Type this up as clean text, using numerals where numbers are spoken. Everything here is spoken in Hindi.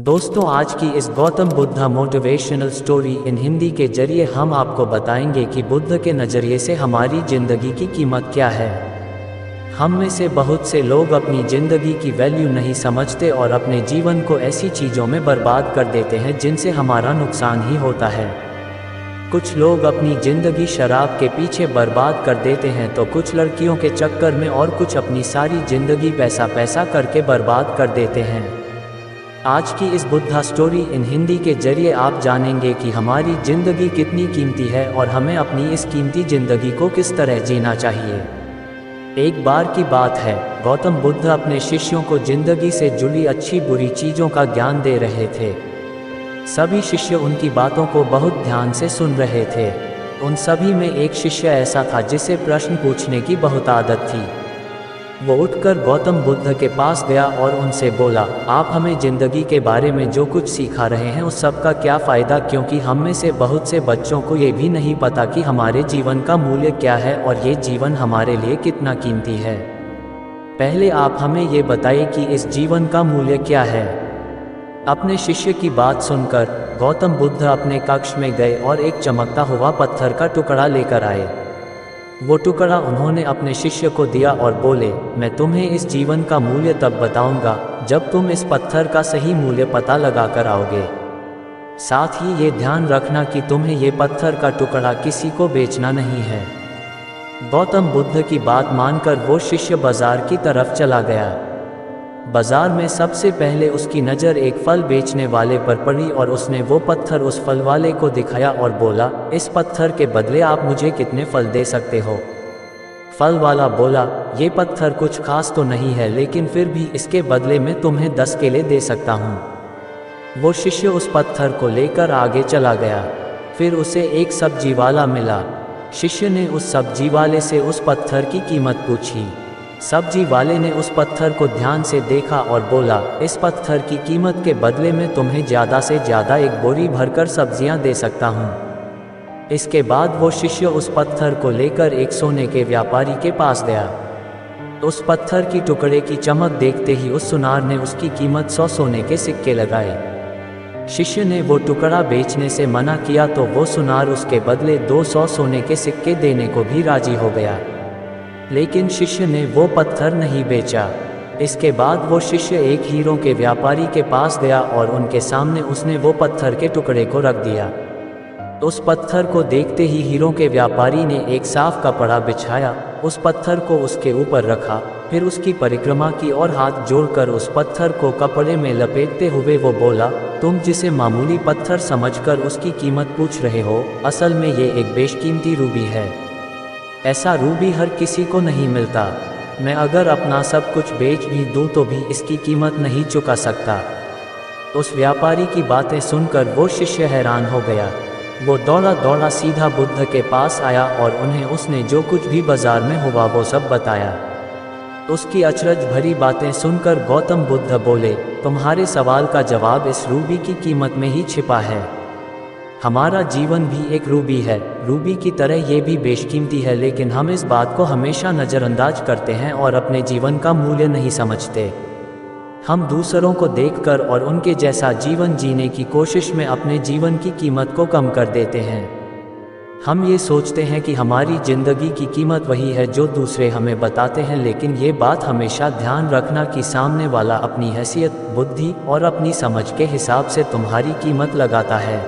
दोस्तों, आज की इस Gautam Buddha motivational story in Hindi के जरिए हम आपको बताएंगे कि बुद्ध के नज़रिए से हमारी ज़िंदगी की कीमत क्या है। हम में से बहुत से लोग अपनी ज़िंदगी की वैल्यू नहीं समझते और अपने जीवन को ऐसी चीज़ों में बर्बाद कर देते हैं जिनसे हमारा नुकसान ही होता है। कुछ लोग अपनी ज़िंदगी शराब के पीछे बर्बाद कर देते हैं तो कुछ लड़कियों के चक्कर में और कुछ अपनी सारी ज़िंदगी पैसा करके बर्बाद कर देते हैं। आज की इस बुद्धा स्टोरी इन हिंदी के जरिए आप जानेंगे कि हमारी ज़िंदगी कितनी कीमती है और हमें अपनी इस कीमती ज़िंदगी को किस तरह जीना चाहिए। एक बार की बात है, गौतम बुद्ध अपने शिष्यों को ज़िंदगी से जुड़ी अच्छी बुरी चीज़ों का ज्ञान दे रहे थे। सभी शिष्य उनकी बातों को बहुत ध्यान से सुन रहे थे। उन सभी में एक शिष्य ऐसा था जिसे प्रश्न पूछने की बहुत आदत थी। वो उठकर गौतम बुद्ध के पास गया और उनसे बोला, आप हमें ज़िंदगी के बारे में जो कुछ सिखा रहे हैं उस सब का क्या फ़ायदा, क्योंकि हम में से बहुत से बच्चों को ये भी नहीं पता कि हमारे जीवन का मूल्य क्या है और ये जीवन हमारे लिए कितना कीमती है। पहले आप हमें ये बताइए कि इस जीवन का मूल्य क्या है। अपने शिष्य की बात सुनकर गौतम बुद्ध अपने कक्ष में गए और एक चमकता हुआ पत्थर का टुकड़ा लेकर आए। वो टुकड़ा उन्होंने अपने शिष्य को दिया और बोले, मैं तुम्हें इस जीवन का मूल्य तब बताऊंगा जब तुम इस पत्थर का सही मूल्य पता लगा कर आओगे। साथ ही ये ध्यान रखना कि तुम्हें ये पत्थर का टुकड़ा किसी को बेचना नहीं है। गौतम बुद्ध की बात मानकर वो शिष्य बाजार की तरफ चला गया। बाजार में सबसे पहले उसकी नज़र एक फल बेचने वाले पर पड़ी और उसने वो पत्थर उस फल वाले को दिखाया और बोला, इस पत्थर के बदले आप मुझे कितने फल दे सकते हो। फल वाला बोला, ये पत्थर कुछ खास तो नहीं है, लेकिन फिर भी इसके बदले में तुम्हें 10 केले दे सकता हूँ। वो शिष्य उस पत्थर को लेकर आगे चला गया। फिर उसे एक सब्जी वाला मिला। शिष्य ने उस सब्जी वाले से उस पत्थर की कीमत पूछी। सब्जी वाले ने उस पत्थर को ध्यान से देखा और बोला, इस पत्थर की कीमत के बदले में तुम्हें ज़्यादा से ज़्यादा एक बोरी भरकर सब्जियां दे सकता हूँ। इसके बाद वो शिष्य उस पत्थर को लेकर एक सोने के व्यापारी के पास गया। उस पत्थर की टुकड़े की चमक देखते ही उस सुनार ने उसकी कीमत 100 सोने के सिक्के लगाए। शिष्य ने वो टुकड़ा बेचने से मना किया तो वो सुनार उसके बदले 200 सोने के सिक्के देने को भी राजी हो गया, लेकिन शिष्य ने वो पत्थर नहीं बेचा। इसके बाद वो शिष्य एक हीरों के व्यापारी के पास गया और उनके सामने उसने वो पत्थर के टुकड़े को रख दिया। उस पत्थर को देखते ही हीरों के व्यापारी ने एक साफ कपड़ा बिछाया, उस पत्थर को उसके ऊपर रखा, फिर उसकी परिक्रमा की और हाथ जोड़कर उस पत्थर को कपड़े में लपेटते हुए वो बोला, तुम जिसे मामूली पत्थर समझकर उसकी कीमत पूछ रहे हो, असल में ये एक बेशकीमती रूबी है। ऐसा रूबी हर किसी को नहीं मिलता। मैं अगर अपना सब कुछ बेच भी दूं तो भी इसकी कीमत नहीं चुका सकता। उस व्यापारी की बातें सुनकर वो शिष्य हैरान हो गया। वो दौड़ा दौड़ा सीधा बुद्ध के पास आया और उन्हें उसने जो कुछ भी बाजार में हुआ वो सब बताया। उसकी अचरज भरी बातें सुनकर गौतम बुद्ध बोले, तुम्हारे सवाल का जवाब इस रूबी की कीमत में ही छिपा है। हमारा जीवन भी एक रूबी है, रूबी की तरह ये भी बेशकीमती है, लेकिन हम इस बात को हमेशा नज़रअंदाज करते हैं और अपने जीवन का मूल्य नहीं समझते। हम दूसरों को देखकर और उनके जैसा जीवन जीने की कोशिश में अपने जीवन की कीमत को कम कर देते हैं। हम ये सोचते हैं कि हमारी ज़िंदगी की कीमत वही है जो दूसरे हमें बताते हैं, लेकिन ये बात हमेशा ध्यान रखना कि सामने वाला अपनी हैसियत, बुद्धि और अपनी समझ के हिसाब से तुम्हारी कीमत लगाता है।